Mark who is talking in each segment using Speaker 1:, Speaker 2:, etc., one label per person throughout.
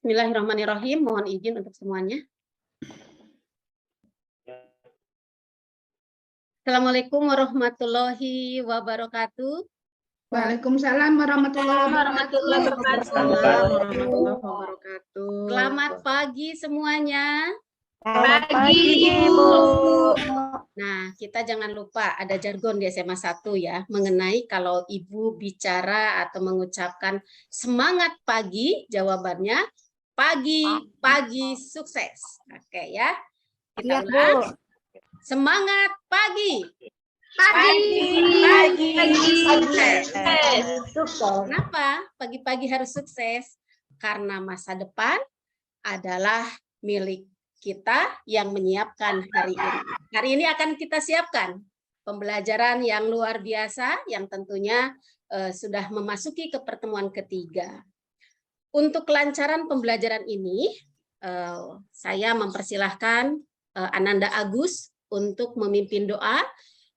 Speaker 1: Bismillahirrahmanirrahim. Mohon izin untuk semuanya. Assalamualaikum warahmatullahi wabarakatuh.
Speaker 2: Waalaikumsalam warahmatullahi wabarakatuh.
Speaker 1: Selamat pagi semuanya.
Speaker 2: Pagi, Ibu.
Speaker 1: Nah, kita jangan lupa ada jargon di SMA 1 ya, mengenai kalau Ibu bicara atau mengucapkan semangat pagi, jawabannya pagi sukses. Oke ya. Kita ulang. Semangat pagi. Pagi sukses. Kenapa pagi-pagi harus sukses? Karena masa depan adalah milik kita yang menyiapkan hari ini. Hari ini akan kita siapkan pembelajaran yang luar biasa yang tentunya sudah memasuki ke pertemuan ketiga. Untuk kelancaran pembelajaran ini, saya mempersilahkan Ananda Agus untuk memimpin doa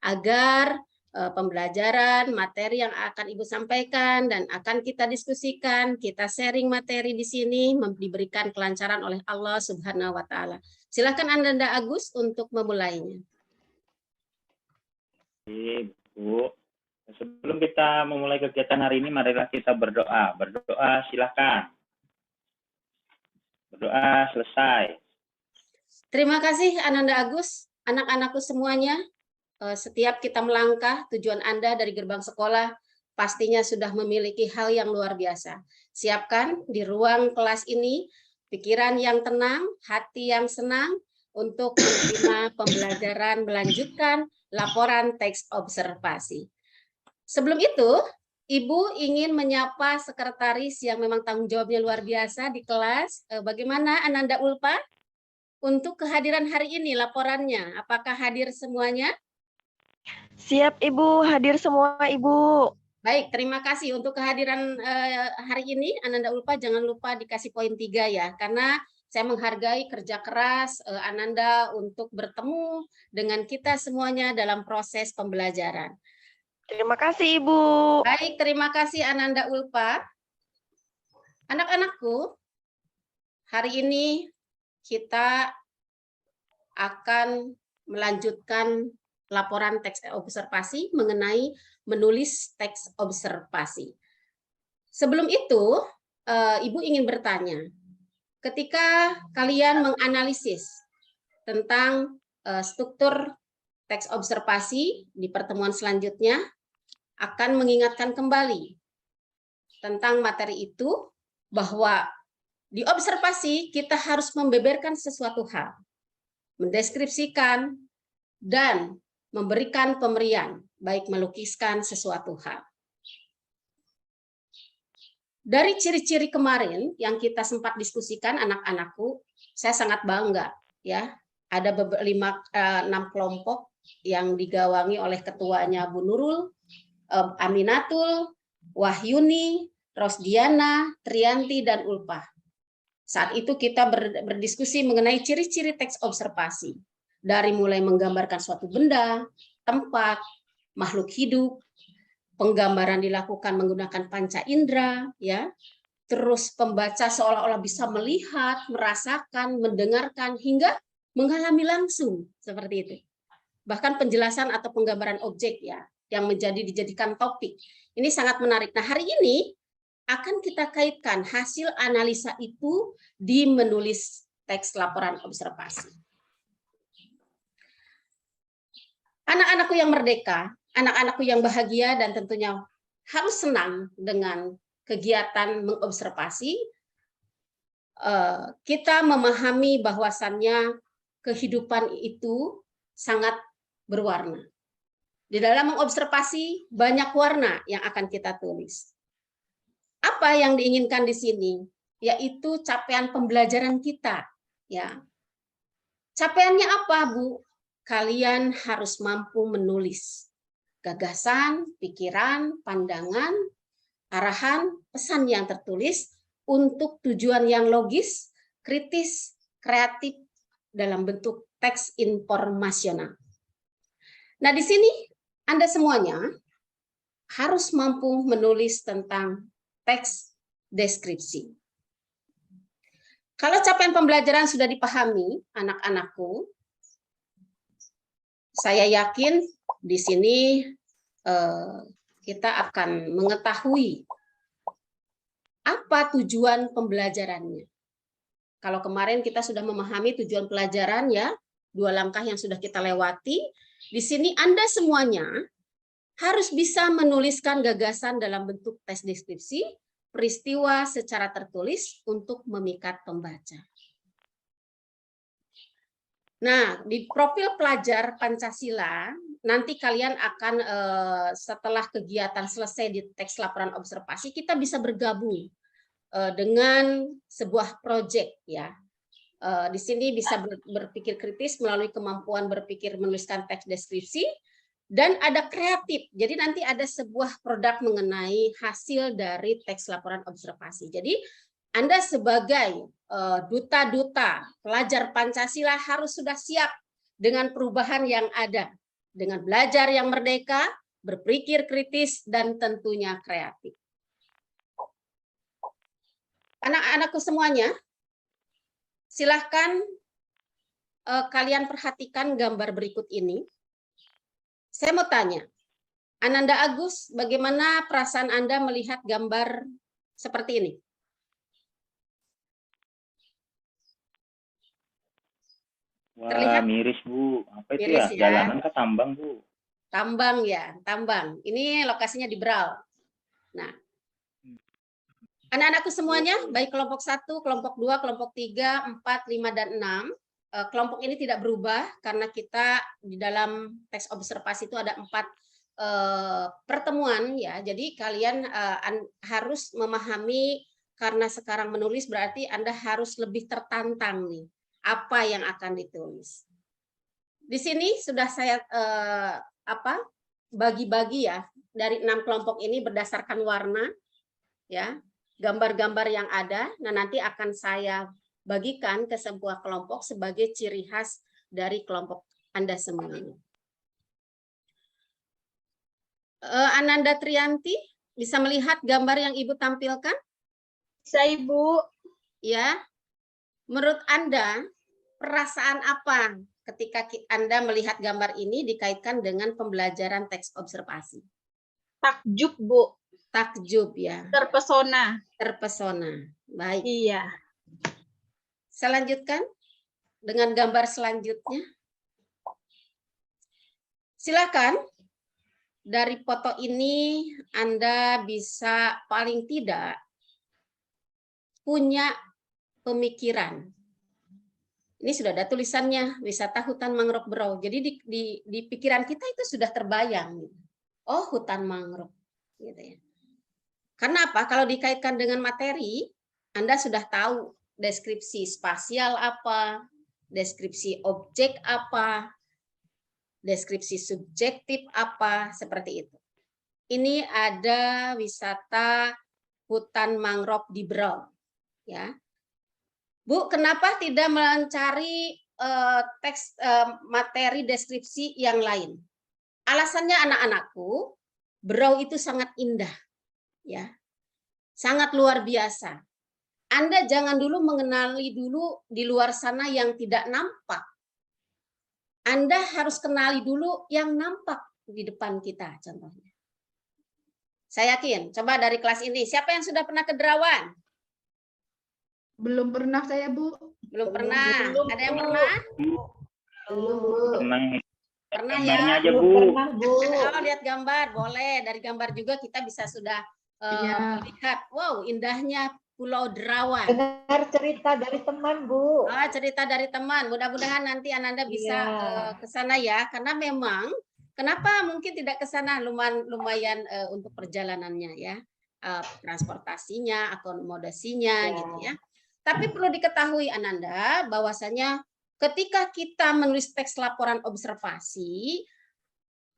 Speaker 1: agar pembelajaran materi yang akan Ibu sampaikan dan akan kita diskusikan, kita sharing materi di sini diberikan kelancaran oleh Allah Subhanahu wa taala. Silakan Ananda Agus untuk memulainya.
Speaker 3: Ibu, sebelum kita memulai kegiatan hari ini, marilah kita berdoa. Berdoa silakan. Berdoa selesai.
Speaker 1: Terima kasih Ananda Agus, anak-anakku semuanya. Setiap kita melangkah, tujuan Anda dari gerbang sekolah pastinya sudah memiliki hal yang luar biasa. Siapkan di ruang kelas ini pikiran yang tenang, hati yang senang untuk menerima pembelajaran melanjutkan laporan teks observasi. Sebelum itu, Ibu ingin menyapa sekretaris yang memang tanggung jawabnya luar biasa di kelas. Bagaimana Ananda Ulpa? Untuk kehadiran hari ini laporannya, apakah hadir semuanya?
Speaker 4: Siap Ibu, hadir semua Ibu.
Speaker 1: Baik, terima kasih untuk kehadiran hari ini. Ananda Ulpa jangan lupa dikasih poin 3 ya, karena saya menghargai kerja keras Ananda untuk bertemu dengan kita semuanya dalam proses pembelajaran.
Speaker 4: Terima kasih Ibu.
Speaker 1: Baik, terima kasih Ananda Ulpa. Anak-anakku, hari ini kita akan melanjutkan laporan teks observasi mengenai menulis teks observasi. Sebelum itu, Ibu ingin bertanya, ketika kalian menganalisis tentang struktur teks observasi di pertemuan selanjutnya, akan mengingatkan kembali tentang materi itu, bahwa di observasi kita harus membeberkan sesuatu hal, mendeskripsikan, dan memberikan pemberian, baik melukiskan sesuatu hal. Dari ciri-ciri kemarin yang kita sempat diskusikan anak-anakku, saya sangat bangga ya. Ada 6 kelompok yang digawangi oleh ketuanya Bu Nurul, Aminatul, Wahyuni, Rosdiana, Trianti, dan Ulpa. Saat itu kita berdiskusi mengenai ciri-ciri teks observasi. Dari mulai menggambarkan suatu benda, tempat, makhluk hidup, penggambaran dilakukan menggunakan panca indera, ya. Terus pembaca seolah-olah bisa melihat, merasakan, mendengarkan, hingga mengalami langsung seperti itu. Bahkan penjelasan atau penggambaran objek ya, yang dijadikan topik. Ini sangat menarik. Nah, hari ini akan kita kaitkan hasil analisa itu di menulis teks laporan observasi. Anak-anakku yang merdeka, anak-anakku yang bahagia dan tentunya harus senang dengan kegiatan mengobservasi, kita memahami bahwasannya kehidupan itu sangat berwarna. Di dalam mengobservasi banyak warna yang akan kita tulis. Apa yang diinginkan di sini? Yaitu capaian pembelajaran kita. Ya. Capaiannya apa, Bu? Kalian harus mampu menulis gagasan, pikiran, pandangan, arahan, pesan yang tertulis untuk tujuan yang logis, kritis, kreatif dalam bentuk teks informasional. Nah, di sini Anda semuanya harus mampu menulis tentang teks deskripsi. Kalau capaian pembelajaran sudah dipahami anak-anakku, saya yakin di sini kita akan mengetahui apa tujuan pembelajarannya. Kalau kemarin kita sudah memahami tujuan pelajaran ya, 2 langkah yang sudah kita lewati, di sini Anda semuanya harus bisa menuliskan gagasan dalam bentuk tes deskripsi, peristiwa secara tertulis untuk memikat pembaca. Nah, di profil pelajar Pancasila, nanti kalian akan setelah kegiatan selesai di teks laporan observasi, kita bisa bergabung dengan sebuah proyek ya. Di sini bisa berpikir kritis melalui kemampuan berpikir menuliskan teks deskripsi, dan ada kreatif. Jadi nanti ada sebuah produk mengenai hasil dari teks laporan observasi. Jadi Anda sebagai duta-duta pelajar Pancasila harus sudah siap dengan perubahan yang ada, dengan belajar yang merdeka, berpikir kritis, dan tentunya kreatif. Anak-anakku semuanya, silahkan kalian perhatikan gambar berikut ini. Saya mau tanya, Ananda Agus, bagaimana perasaan Anda melihat gambar seperti ini?
Speaker 3: Wah,
Speaker 1: Terlihat?
Speaker 3: miris Bu. Apa itu
Speaker 1: Miris
Speaker 3: ya?
Speaker 1: ya.
Speaker 3: Jalanan ke tambang Bu.
Speaker 1: Tambang ya, tambang. Ini lokasinya di Brau. Nah, anak-anakku semuanya, baik kelompok 1, kelompok 2, kelompok 3, 4, 5, dan 6, kelompok ini tidak berubah karena kita di dalam teks observasi itu ada 4 pertemuan ya. Jadi kalian harus memahami, karena sekarang menulis berarti Anda harus lebih tertantang nih apa yang akan ditulis. Di sini sudah saya bagi-bagi ya dari 6 kelompok ini berdasarkan warna ya, gambar-gambar yang ada. Nah, nanti akan saya bagikan ke sebuah kelompok sebagai ciri khas dari kelompok Anda semuanya. Ananda Trianti, bisa melihat gambar yang Ibu tampilkan?
Speaker 2: Bisa, Ibu.
Speaker 1: Ya. Menurut Anda, perasaan apa ketika Anda melihat gambar ini dikaitkan dengan pembelajaran teks observasi?
Speaker 2: Takjub, Bu.
Speaker 1: Takjub ya.
Speaker 2: Terpesona.
Speaker 1: Terpesona. Baik.
Speaker 2: Iya.
Speaker 1: Saya lanjutkan dengan gambar selanjutnya. Silakan. Dari foto ini Anda bisa paling tidak punya pemikiran. Ini sudah ada tulisannya, wisata hutan mangrove Brau. Jadi di pikiran kita itu sudah terbayang. Oh, hutan mangrove. Gitu ya. Karena apa? Kalau dikaitkan dengan materi, Anda sudah tahu deskripsi spasial apa, deskripsi objek apa, deskripsi subjektif apa, seperti itu. Ini ada wisata hutan mangrove di Brau. Ya. Bu, kenapa tidak mencari teks materi deskripsi yang lain? Alasannya anak-anakku, Brau itu sangat indah, ya, sangat luar biasa. Anda jangan dulu mengenali dulu di luar sana yang tidak nampak. Anda harus kenali dulu yang nampak di depan kita, contohnya. Saya yakin, coba dari kelas ini, siapa yang sudah pernah ke Derawan?
Speaker 2: Belum pernah saya, Bu.
Speaker 1: Belum pernah.
Speaker 2: Belum,
Speaker 1: Ada yang
Speaker 2: Bu.
Speaker 1: pernah?
Speaker 2: Belum, Bu.
Speaker 3: Pernah
Speaker 1: ya?
Speaker 3: aja Bu.
Speaker 1: Oh, lihat gambar, boleh. Dari gambar juga kita bisa sudah melihat, wow, indahnya Pulau Derawan.
Speaker 5: Dengar cerita dari teman, Bu.
Speaker 1: Oh, cerita dari teman. Mudah-mudahan nanti Ananda bisa ke sana ya, karena memang kenapa mungkin tidak ke sana, lumayan untuk perjalanannya ya, transportasinya, akomodasinya gitu ya. Tapi perlu diketahui Ananda bahwasanya ketika kita menulis teks laporan observasi,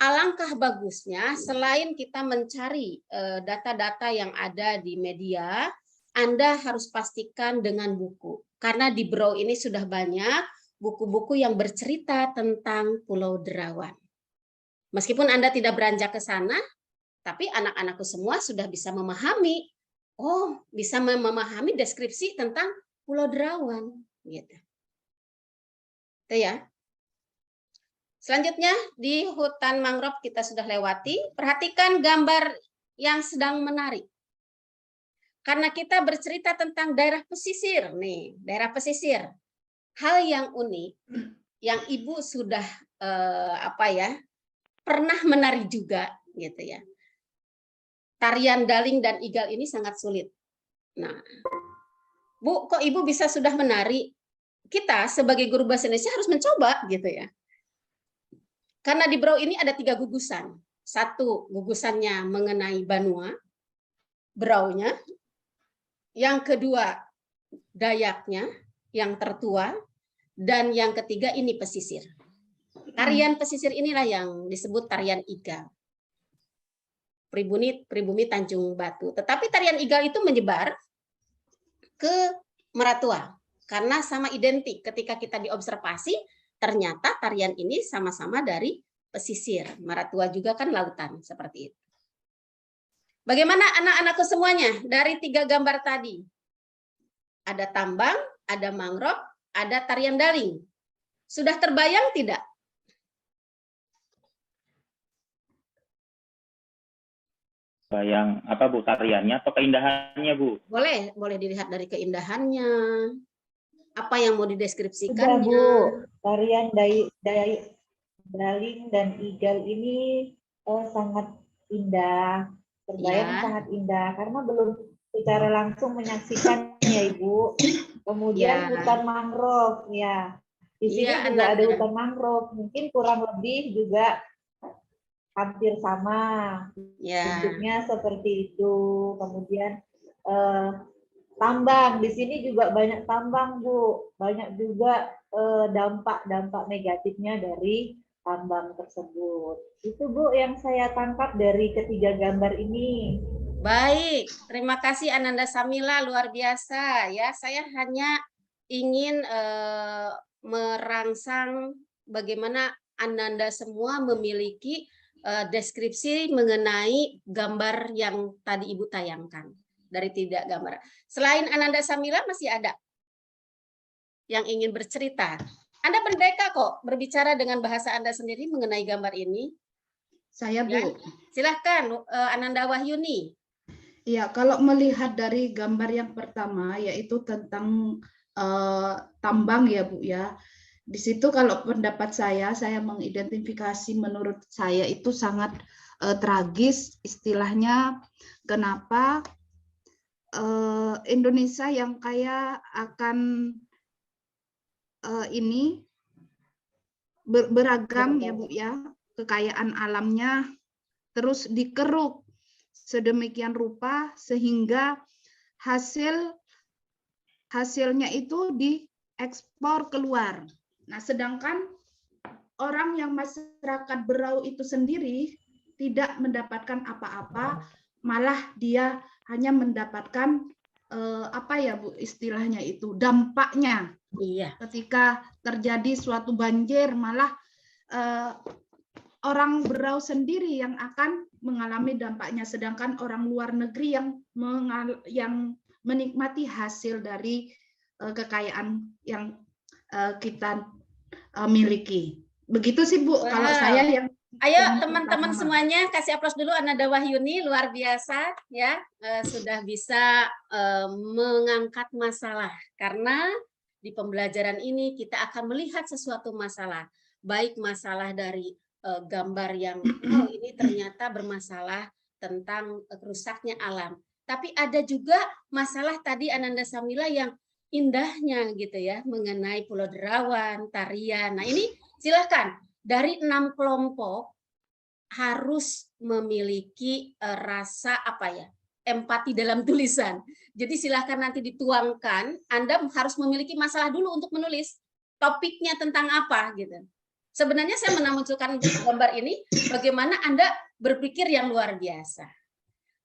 Speaker 1: alangkah bagusnya selain kita mencari data-data yang ada di media, Anda harus pastikan dengan buku. Karena di Brau ini sudah banyak buku-buku yang bercerita tentang Pulau Derawan. Meskipun Anda tidak beranjak ke sana, tapi anak-anakku semua sudah bisa memahami, bisa memahami deskripsi tentang Pulau Derawan, gitu. Itu ya. Selanjutnya di hutan mangrove kita sudah lewati. Perhatikan gambar yang sedang menarik. Karena kita bercerita tentang daerah pesisir nih, daerah pesisir. Hal yang unik yang Ibu sudah pernah menari juga gitu ya. Tarian daling dan igal ini sangat sulit. Nah, Bu, kok Ibu bisa sudah menari? Kita sebagai guru bahasa Indonesia harus mencoba gitu ya. Karena di Berau ini ada 3 gugusan. 1 gugusannya mengenai Banua, Beraunya. Yang kedua Dayaknya, yang tertua. Dan yang ketiga ini pesisir. Tarian pesisir inilah yang disebut tarian igal. Pribumi Tanjung Batu. Tetapi tarian igal itu menyebar ke Meratua. Karena sama identik. Ketika kita diobservasi, ternyata tarian ini sama-sama dari pesisir. Meratua juga kan lautan, seperti itu. Bagaimana anak-anakku semuanya dari 3 gambar tadi? Ada tambang, ada mangrove, ada tarian daling. Sudah terbayang tidak?
Speaker 3: Bayang apa Bu, tariannya atau keindahannya Bu?
Speaker 1: Boleh dilihat dari keindahannya. Apa yang mau
Speaker 5: Sudah,
Speaker 1: dideskripsikannya?
Speaker 5: Bu. Tarian daling dan igal ini sangat indah. Terbayang
Speaker 1: Ya.
Speaker 5: sangat indah karena belum secara langsung menyaksikannya, Ibu.
Speaker 1: Ya.
Speaker 5: Kemudian hutan mangrove, ya. Di sini
Speaker 1: Iya,
Speaker 5: juga ada
Speaker 1: Ananda.
Speaker 5: hutan mangrove. Mungkin kurang lebih juga hampir sama.
Speaker 1: Ya.
Speaker 5: Bentuknya seperti itu. Kemudian tambang, di sini juga banyak tambang, Bu. Banyak juga dampak-dampak negatifnya dari tambang tersebut. Itu, Bu, yang saya tangkap dari ketiga gambar ini.
Speaker 1: Baik, terima kasih Ananda Samila, luar biasa ya. Saya hanya ingin merangsang bagaimana Ananda semua memiliki deskripsi mengenai gambar yang tadi Ibu tayangkan dari 3 gambar. Selain Ananda Samila masih ada yang ingin bercerita. Anda merdeka kok berbicara dengan bahasa Anda sendiri mengenai gambar ini.
Speaker 2: Saya, Bu.
Speaker 1: Ya. Silahkan Ananda Wahyuni.
Speaker 2: Ya, kalau melihat dari gambar yang pertama, yaitu tentang tambang ya, Bu ya. Di situ kalau pendapat saya mengidentifikasi menurut saya itu sangat tragis, istilahnya kenapa Indonesia yang kaya akan ini beragam ya, Bu ya, kekayaan alamnya terus dikeruk sedemikian rupa sehingga hasilnya itu diekspor keluar. Nah, sedangkan orang yang masyarakat Berau itu sendiri tidak mendapatkan apa-apa, malah dia hanya mendapatkan apa ya, Bu, istilahnya itu dampaknya.
Speaker 1: Iya.
Speaker 2: Ketika terjadi suatu banjir, malah orang Berau sendiri yang akan mengalami dampaknya, sedangkan orang luar negeri yang menikmati hasil dari kekayaan yang kita miliki. Begitu sih, Bu.
Speaker 1: Wow.
Speaker 2: Kalau saya yang
Speaker 1: Ayo teman-teman semuanya kasih aplaus dulu Ananda Wahyuni, luar biasa ya, sudah bisa mengangkat masalah, karena di pembelajaran ini kita akan melihat sesuatu masalah, baik masalah dari gambar yang ini ternyata bermasalah tentang rusaknya alam, tapi ada juga masalah tadi Ananda Samila yang indahnya gitu ya, mengenai Pulau Derawan, tarian. Nah ini silahkan. Dari 6 kelompok harus memiliki rasa empati dalam tulisan. Jadi silahkan nanti dituangkan. Anda harus memiliki masalah dulu untuk menulis topiknya tentang apa gitu. Sebenarnya saya memunculkan gambar ini bagaimana Anda berpikir yang luar biasa.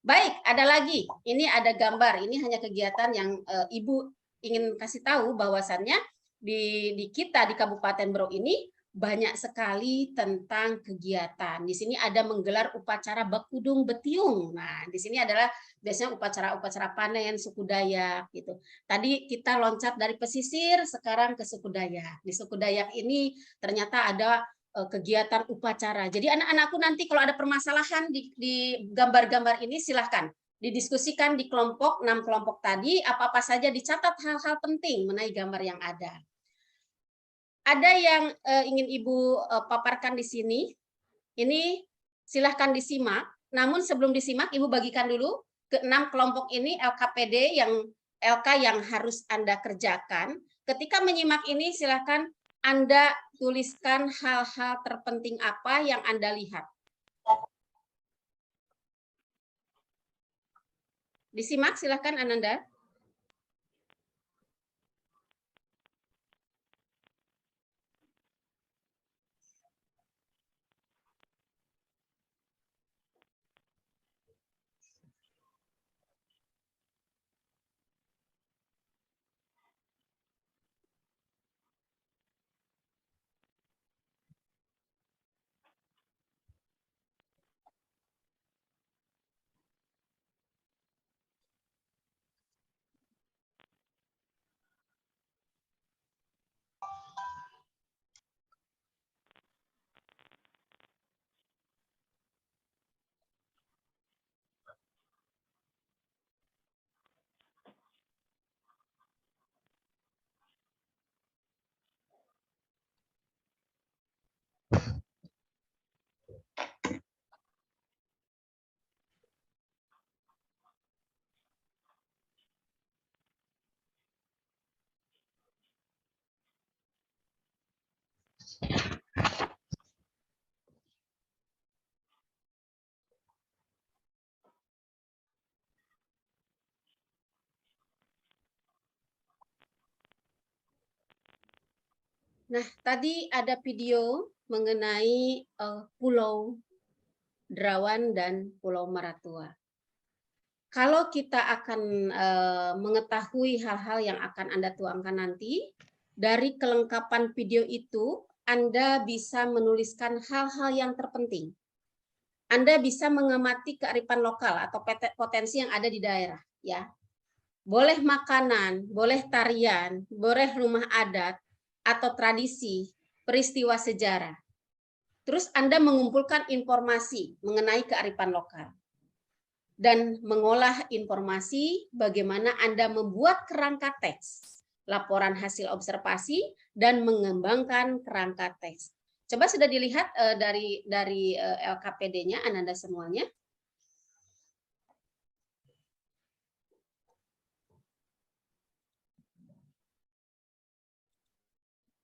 Speaker 1: Baik, ada lagi. Ini ada gambar. Ini hanya kegiatan yang Ibu ingin kasih tahu bahwasannya di kita di Kabupaten Berau ini banyak sekali tentang kegiatan. Di sini ada menggelar upacara Bakudung Betiung. Nah, di sini adalah biasanya upacara-upacara panen suku Dayak gitu. Tadi kita loncat dari pesisir, sekarang ke suku Dayak. Di suku Dayak ini ternyata ada kegiatan upacara. Jadi anak-anakku nanti kalau ada permasalahan di gambar-gambar ini silahkan didiskusikan di kelompok, 6 kelompok tadi, apa-apa saja dicatat hal-hal penting mengenai gambar yang ada. Ada yang ingin Ibu paparkan di sini, ini silahkan disimak, namun sebelum disimak Ibu bagikan dulu ke 6 kelompok ini LKPD LK yang harus Anda kerjakan. Ketika menyimak ini silahkan Anda tuliskan hal-hal terpenting apa yang Anda lihat. Disimak silahkan Ananda. Nah, tadi ada video mengenai Pulau Derawan dan Pulau Maratua. Kalau kita akan mengetahui hal-hal yang akan Anda tuangkan nanti, dari kelengkapan video itu, Anda bisa menuliskan hal-hal yang terpenting. Anda bisa mengamati kearifan lokal atau potensi yang ada di daerah, ya. Boleh makanan, boleh tarian, boleh rumah adat, atau tradisi, peristiwa sejarah. Terus Anda mengumpulkan informasi mengenai kearifan lokal. Dan mengolah informasi bagaimana Anda membuat kerangka teks, laporan hasil observasi, dan mengembangkan kerangka teks. Coba sudah dilihat dari LKPD-nya Ananda semuanya.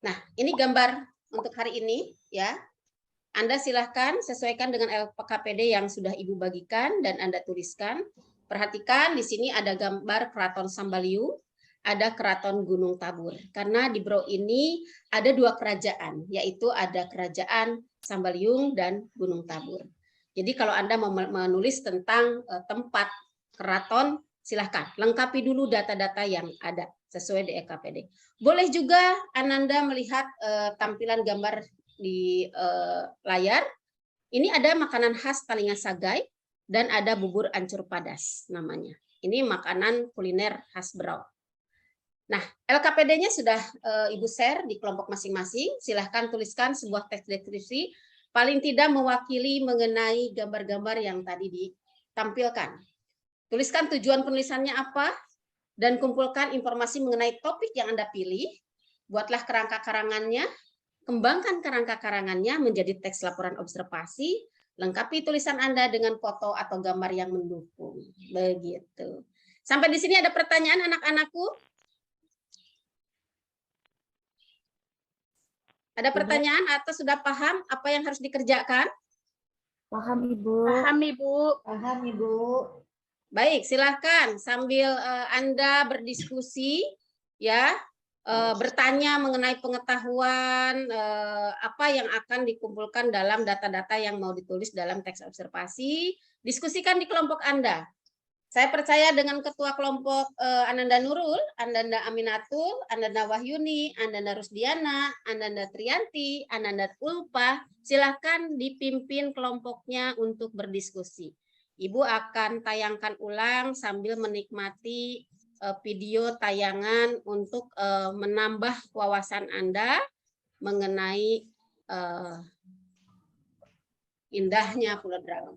Speaker 1: Nah, ini gambar untuk hari ini, ya. Anda silahkan sesuaikan dengan LKPD yang sudah Ibu bagikan dan Anda tuliskan. Perhatikan di sini ada gambar Keraton Sambaliung, ada Keraton Gunung Tabur. Karena di Brau ini ada 2 kerajaan, yaitu ada Kerajaan Sambaliung dan Gunung Tabur. Jadi kalau Anda mau menulis tentang tempat keraton, silahkan lengkapi dulu data-data yang ada sesuai di LKPD. Boleh juga Ananda melihat tampilan gambar di layar. Ini ada makanan khas Talinga Sagai dan ada bubur ancur padas namanya. Ini makanan kuliner khas Brau. Nah, LKPD-nya sudah Ibu share di kelompok masing-masing. Silahkan tuliskan sebuah teks deskripsi paling tidak mewakili mengenai gambar-gambar yang tadi ditampilkan. Tuliskan tujuan penulisannya apa dan kumpulkan informasi mengenai topik yang Anda pilih. Buatlah kerangka karangannya. Kembangkan kerangka karangannya menjadi teks laporan observasi, lengkapi tulisan Anda dengan foto atau gambar yang mendukung. Begitu. Sampai di sini ada pertanyaan anak-anakku? Ada pertanyaan atau sudah paham apa yang harus dikerjakan?
Speaker 4: Paham, Ibu.
Speaker 5: Paham, Ibu. Paham, Ibu.
Speaker 1: Baik, silakan sambil Anda berdiskusi, ya. Bertanya mengenai pengetahuan apa yang akan dikumpulkan dalam data-data yang mau ditulis dalam teks observasi, diskusikan di kelompok Anda. Saya percaya dengan ketua kelompok Ananda Nurul, Ananda Aminatul, Ananda Wahyuni, Ananda Rusdiana, Ananda Trianti, Ananda Ulpa, silakan dipimpin kelompoknya untuk berdiskusi. Ibu akan tayangkan ulang sambil menikmati video tayangan untuk menambah wawasan Anda mengenai indahnya Pulau Dragon.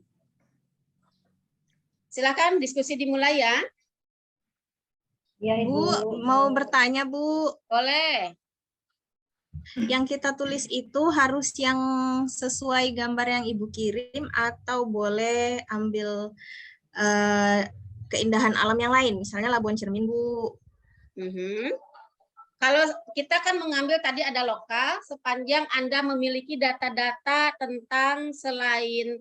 Speaker 1: Silakan diskusi dimulai ya.
Speaker 5: Ya, Ibu.
Speaker 4: Bu, mau bertanya, Bu.
Speaker 1: Boleh.
Speaker 4: Yang kita tulis itu harus yang sesuai gambar yang Ibu kirim atau boleh ambil keindahan alam yang lain, misalnya Labuan Cermin, Bu.
Speaker 1: Kalau kita kan mengambil tadi ada lokal, sepanjang Anda memiliki data-data tentang selain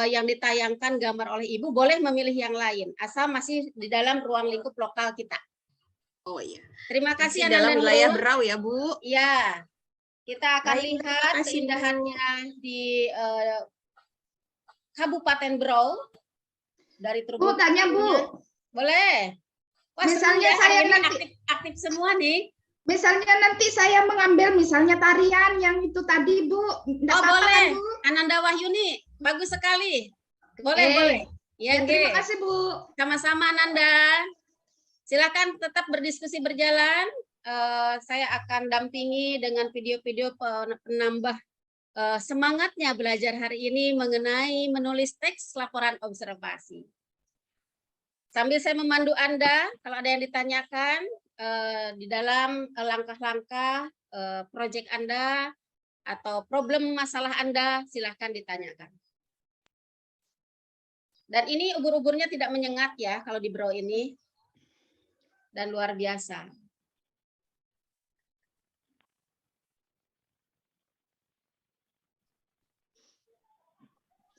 Speaker 1: yang ditayangkan gambar oleh Ibu, boleh memilih yang lain, asal masih di dalam ruang lingkup lokal kita.
Speaker 4: Oh iya.
Speaker 1: Terima kasih
Speaker 4: Masih dalam
Speaker 1: Ananda
Speaker 4: wilayah
Speaker 1: Nurul.
Speaker 4: Berau ya, Bu.
Speaker 1: Ya, kita akan
Speaker 4: Baik, terima
Speaker 1: lihat
Speaker 4: kasih, Bu.
Speaker 1: keindahannya di Kabupaten Berau dari
Speaker 2: Bu,
Speaker 1: Trubus.
Speaker 2: tanya Bu.
Speaker 1: Boleh. Wah,
Speaker 2: Misalnya
Speaker 1: seru ya,
Speaker 2: saya
Speaker 1: hari ini
Speaker 2: nanti-
Speaker 1: aktif semua nih.
Speaker 2: Misalnya nanti saya mengambil misalnya tarian yang itu tadi, Bu. Nggak
Speaker 1: Oh,
Speaker 2: apa-apa
Speaker 1: boleh.
Speaker 2: kan, Bu?
Speaker 1: Ananda Wahyuni, bagus sekali. Boleh,
Speaker 2: Oke.
Speaker 1: boleh. Ya,
Speaker 2: Ya, terima
Speaker 1: nggih.
Speaker 2: kasih, Bu.
Speaker 1: Sama-sama Ananda. Silakan tetap berdiskusi berjalan. Saya akan dampingi dengan video-video penambah semangatnya belajar hari ini mengenai menulis teks laporan observasi. Sambil saya memandu Anda, kalau ada yang ditanyakan di dalam langkah-langkah proyek Anda atau problem masalah Anda, silahkan ditanyakan. Dan ini ubur-uburnya tidak menyengat ya kalau di Berau ini. Dan luar biasa.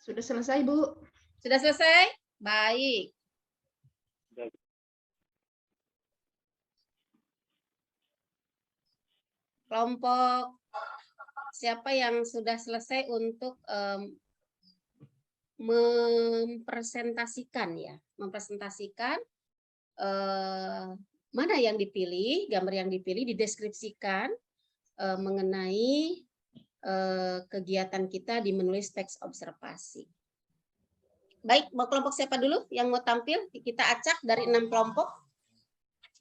Speaker 2: Sudah selesai, Bu.
Speaker 1: Sudah selesai? Baik. Kelompok siapa yang sudah selesai untuk mempresentasikan ya, mempresentasikan mana yang dipilih, gambar yang dipilih dideskripsikan mengenai kegiatan kita di menulis teks observasi. Baik, mau kelompok siapa dulu yang mau tampil? Kita acak dari 6 kelompok.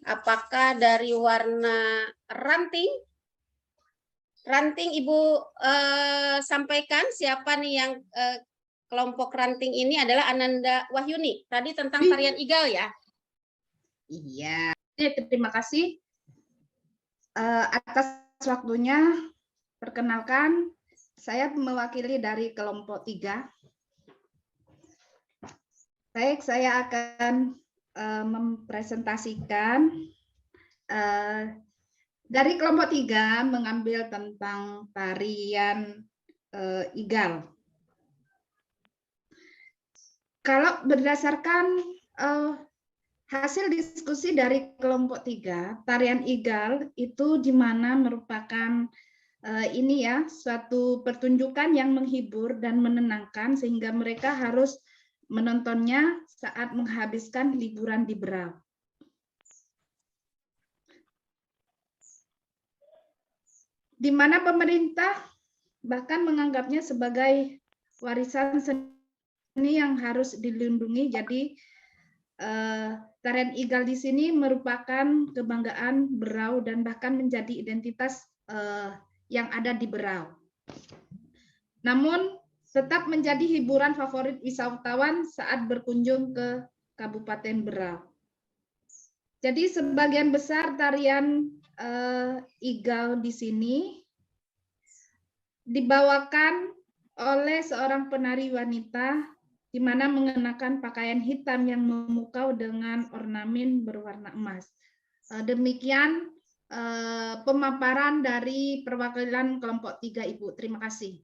Speaker 1: Apakah dari warna ranting? Ranting Ibu sampaikan siapa nih yang kelompok ranting ini adalah Ananda Wahyuni. Tadi tentang tarian igal ya?
Speaker 2: Iya. Terima kasih atas waktunya. Perkenalkan, saya mewakili dari kelompok 3. Baik, saya akan mempresentasikan dari kelompok 3 mengambil tentang tarian igal. Kalau berdasarkan hasil diskusi dari kelompok 3, tarian igal itu di mana merupakan ini ya, suatu pertunjukan yang menghibur dan menenangkan sehingga mereka harus menontonnya saat menghabiskan liburan di Berau. Di mana pemerintah bahkan menganggapnya sebagai warisan seni yang harus dilindungi. Jadi tarian igal di sini merupakan kebanggaan Berau dan bahkan menjadi identitas yang ada di Berau. Namun tetap menjadi hiburan favorit wisatawan saat berkunjung ke Kabupaten Berau. Jadi sebagian besar tarian igal di sini dibawakan oleh seorang penari wanita di mana mengenakan pakaian hitam yang memukau dengan ornamen berwarna emas. Demikian pemaparan dari perwakilan kelompok 3, Ibu. Terima kasih.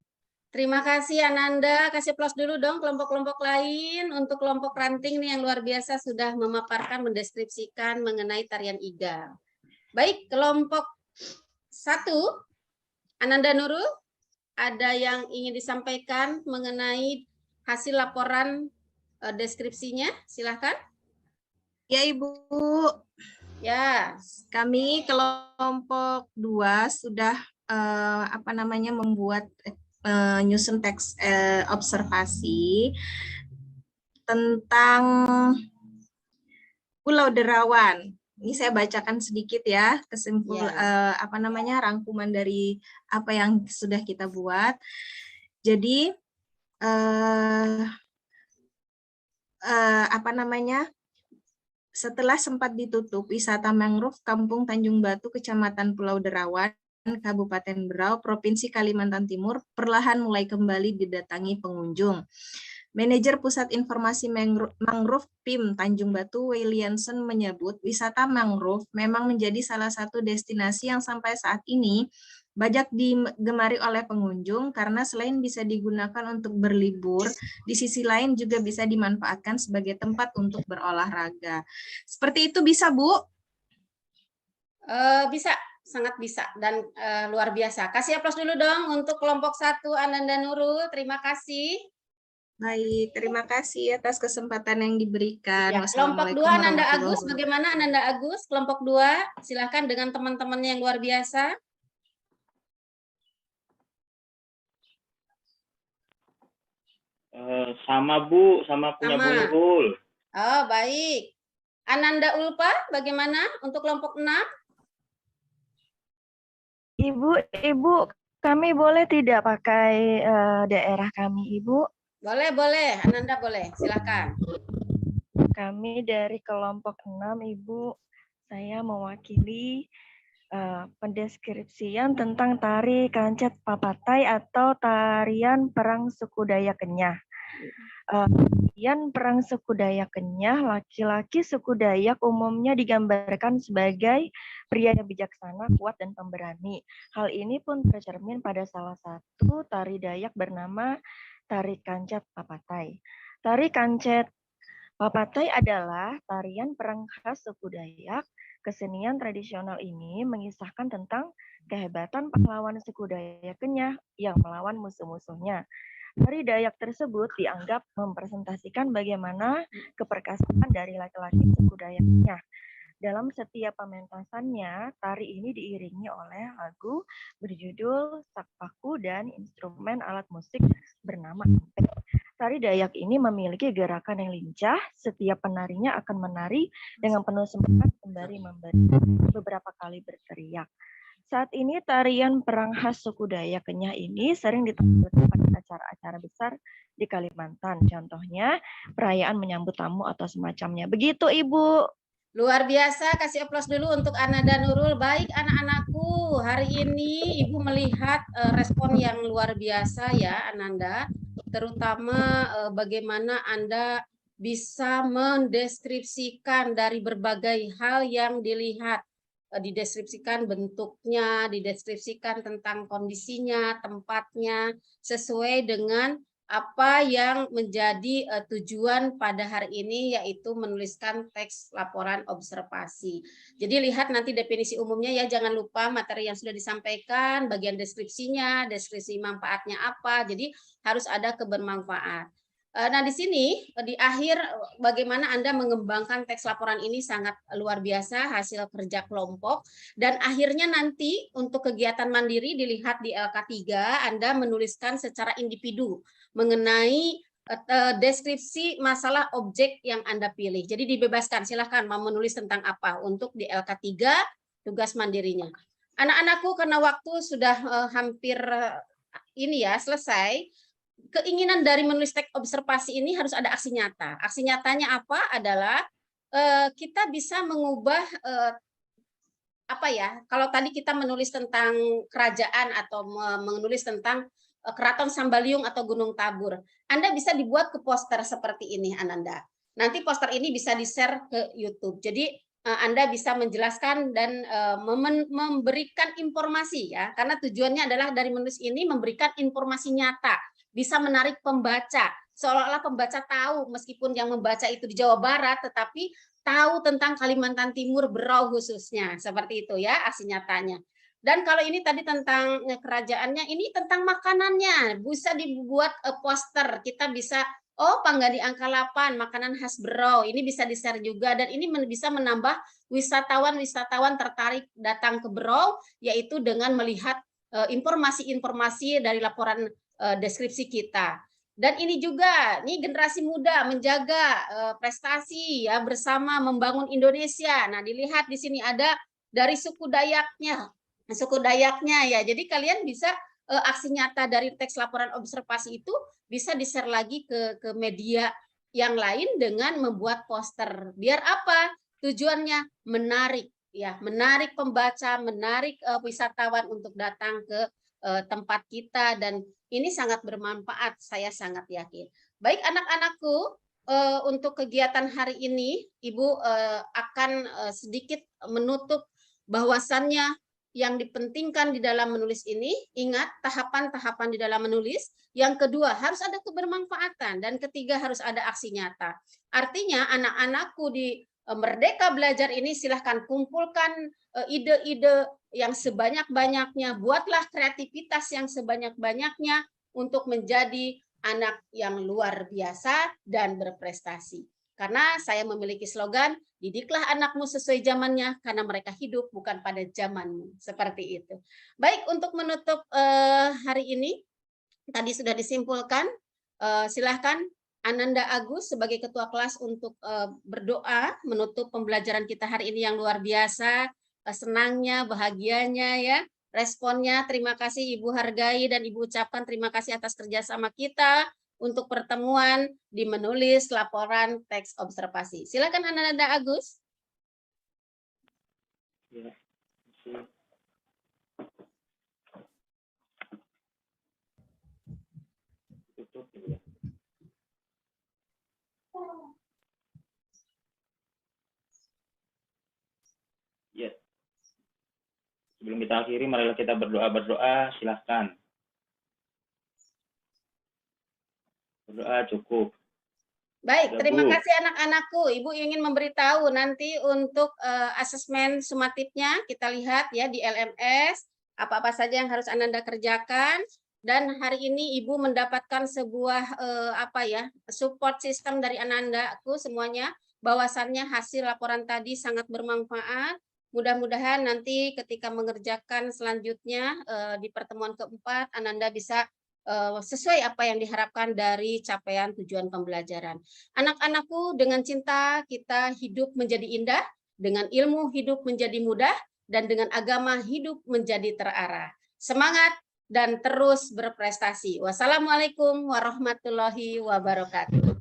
Speaker 1: Terima kasih Ananda. Kasih plus dulu dong kelompok-kelompok lain. Untuk kelompok ranting nih yang luar biasa sudah memaparkan, mendeskripsikan mengenai tarian igal. Baik, kelompok 1, Ananda Nurul, ada yang ingin disampaikan mengenai hasil laporan deskripsinya? Silahkan.
Speaker 4: Ya, Ibu.
Speaker 1: Ya,
Speaker 4: Kami kelompok 2 sudah membuat nyusun teks observasi tentang Pulau Derawan. Ini saya bacakan sedikit ya,
Speaker 1: ya.
Speaker 4: rangkuman dari apa yang sudah kita buat. Jadi setelah sempat ditutup, wisata mangrove Kampung Tanjung Batu, Kecamatan Pulau Derawan, Kabupaten Berau, Provinsi Kalimantan Timur, perlahan mulai kembali didatangi pengunjung. Manajer Pusat Informasi Mangrove PIM Tanjung Batu, Williamson, menyebut wisata mangrove memang menjadi salah satu destinasi yang sampai saat ini banyak digemari oleh pengunjung karena selain bisa digunakan untuk berlibur, di sisi lain juga bisa dimanfaatkan sebagai tempat untuk berolahraga. Seperti itu bisa, Bu?
Speaker 1: Bisa, sangat bisa dan luar biasa. Kasih aplaus dulu dong untuk kelompok 1 Ananda Nurul. Terima kasih.
Speaker 4: Baik, terima kasih atas kesempatan yang diberikan.
Speaker 1: Ya, kelompok 2
Speaker 4: Wassalamualaikum
Speaker 1: Ananda
Speaker 4: warahmatullahi
Speaker 1: Agus.
Speaker 4: wabarakatuh.
Speaker 1: Bagaimana Ananda Agus? Kelompok 2, silakan dengan teman-temannya yang luar biasa.
Speaker 3: Sama Bu, sama punya Bu
Speaker 1: Sama.
Speaker 3: Nurul.
Speaker 1: Oh, baik. Ananda Ulpa, bagaimana untuk kelompok 6?
Speaker 6: Ibu, kami boleh tidak pakai daerah kami, Ibu?
Speaker 1: Boleh, boleh. Ananda boleh. Silakan.
Speaker 6: Kami dari kelompok 6, Ibu. Saya mewakili pendeskripsian tentang tari kancet papatai atau tarian perang suku Dayak Kenyah. Tarian perang suku Dayak Kenyah, laki-laki suku Dayak umumnya digambarkan sebagai pria yang bijaksana, kuat, dan pemberani. Hal ini pun tercermin pada salah satu tari Dayak bernama tari kancet papatai. Tari kancet papatai adalah tarian perang khas suku Dayak. Kesenian tradisional ini mengisahkan tentang kehebatan pahlawan suku Dayak Kenyah yang melawan musuh-musuhnya. Tari Dayak tersebut dianggap mempresentasikan bagaimana keperkasaan dari laki-laki suku Dayak Kenyah. Dalam setiap pementasannya, tari ini diiringi oleh lagu berjudul Sakpaku dan instrumen alat musik bernama ampek. Tari Dayak ini memiliki gerakan yang lincah. Setiap penarinya akan menari dengan penuh semangat sembari memberi beberapa kali berteriak. Saat ini tarian perang khas suku Dayak Kenyah ini sering ditampilkan pada acara-acara besar di Kalimantan. Contohnya perayaan menyambut tamu atau semacamnya. Begitu, Ibu.
Speaker 1: Luar biasa, kasih aplaus dulu untuk Ananda Nurul. Baik anak-anakku, hari ini Ibu melihat respon yang luar biasa ya Ananda, terutama bagaimana Anda bisa mendeskripsikan dari berbagai hal yang dilihat, dideskripsikan bentuknya, dideskripsikan tentang kondisinya, tempatnya, sesuai dengan apa yang menjadi tujuan pada hari ini, yaitu menuliskan teks laporan observasi. Jadi lihat nanti definisi umumnya ya, jangan lupa materi yang sudah disampaikan, bagian deskripsinya, deskripsi manfaatnya apa, jadi harus ada kebermanfaat. Nah di sini di akhir bagaimana Anda mengembangkan teks laporan ini sangat luar biasa, hasil kerja kelompok, dan akhirnya nanti untuk kegiatan mandiri dilihat di LK3 Anda menuliskan secara individu mengenai deskripsi masalah objek yang Anda pilih. Jadi dibebaskan, silahkan mau menulis tentang apa untuk di LK3 tugas mandirinya. Anak-anakku karena waktu sudah hampir ini ya selesai, keinginan dari menulis teks observasi ini harus ada aksi nyata. Aksi nyatanya apa? Adalah kita bisa mengubah apa ya? Kalau tadi kita menulis tentang kerajaan atau menulis tentang Keraton Sambaliung atau Gunung Tabur, Anda bisa dibuat ke poster seperti ini, Ananda. Nanti poster ini bisa di-share ke YouTube. Jadi Anda bisa menjelaskan dan memberikan informasi ya, karena tujuannya adalah dari menulis ini memberikan informasi nyata, bisa menarik pembaca, seolah-olah pembaca tahu meskipun yang membaca itu di Jawa Barat, tetapi tahu tentang Kalimantan Timur, Berau khususnya, seperti itu ya aksi nyatanya. Dan kalau ini tadi tentang kerajaannya, ini tentang makanannya, bisa dibuat poster, kita bisa Oh, Pangga di angka 8, makanan khas Berau. Ini bisa di-share juga dan ini bisa menambah wisatawan-wisatawan tertarik datang ke Berau, yaitu dengan melihat informasi-informasi dari laporan deskripsi kita. Dan ini juga, nih generasi muda menjaga prestasi ya bersama membangun Indonesia. Nah, dilihat di sini ada dari suku Dayaknya ya. Jadi kalian bisa aksi nyata dari teks laporan observasi itu bisa di-share lagi ke media yang lain dengan membuat poster. Biar apa? Tujuannya menarik ya, menarik pembaca, menarik wisatawan untuk datang ke tempat kita, dan ini sangat bermanfaat, saya sangat yakin. Baik anak-anakku, untuk kegiatan hari ini Ibu akan sedikit menutup bahwasannya yang dipentingkan di dalam menulis ini, ingat tahapan-tahapan di dalam menulis. Yang kedua, harus ada kebermanfaatan, dan ketiga harus ada aksi nyata. Artinya anak-anakku di Merdeka Belajar ini silahkan kumpulkan ide-ide yang sebanyak-banyaknya, buatlah kreativitas yang sebanyak-banyaknya untuk menjadi anak yang luar biasa dan berprestasi. Karena saya memiliki slogan, didiklah anakmu sesuai zamannya, karena mereka hidup bukan pada zamanmu. Seperti itu. Baik, untuk menutup hari ini, tadi sudah disimpulkan, silahkan Ananda Agus sebagai ketua kelas untuk berdoa menutup pembelajaran kita hari ini yang luar biasa, senangnya, bahagianya ya, responnya. Terima kasih Ibu hargai dan Ibu ucapkan terima kasih atas kerjasama kita untuk pertemuan di menulis laporan teks observasi. Silakan Ananda Agus.
Speaker 3: Ya, tutup ya. Yes. Sebelum kita akhiri, marilah kita berdoa. Silahkan. Berdoa cukup.
Speaker 1: Baik,
Speaker 3: Ya,
Speaker 1: terima
Speaker 3: Bu.
Speaker 1: kasih anak-anakku. Ibu ingin memberitahu nanti untuk asesmen sumatifnya, kita lihat ya di LMS, apa-apa saja yang harus Ananda kerjakan. Dan hari ini Ibu mendapatkan sebuah support system dari Anandaku semuanya, bahwasannya hasil laporan tadi sangat bermanfaat. Mudah-mudahan nanti ketika mengerjakan selanjutnya di pertemuan keempat, Ananda bisa sesuai apa yang diharapkan dari capaian tujuan pembelajaran. Anak-anakku, dengan cinta kita hidup menjadi indah, dengan ilmu hidup menjadi mudah, dan dengan agama hidup menjadi terarah. Semangat dan terus berprestasi. Wassalamualaikum warahmatullahi wabarakatuh.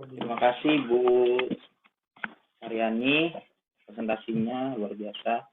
Speaker 3: Terima kasih Bu Aryani, presentasinya luar biasa.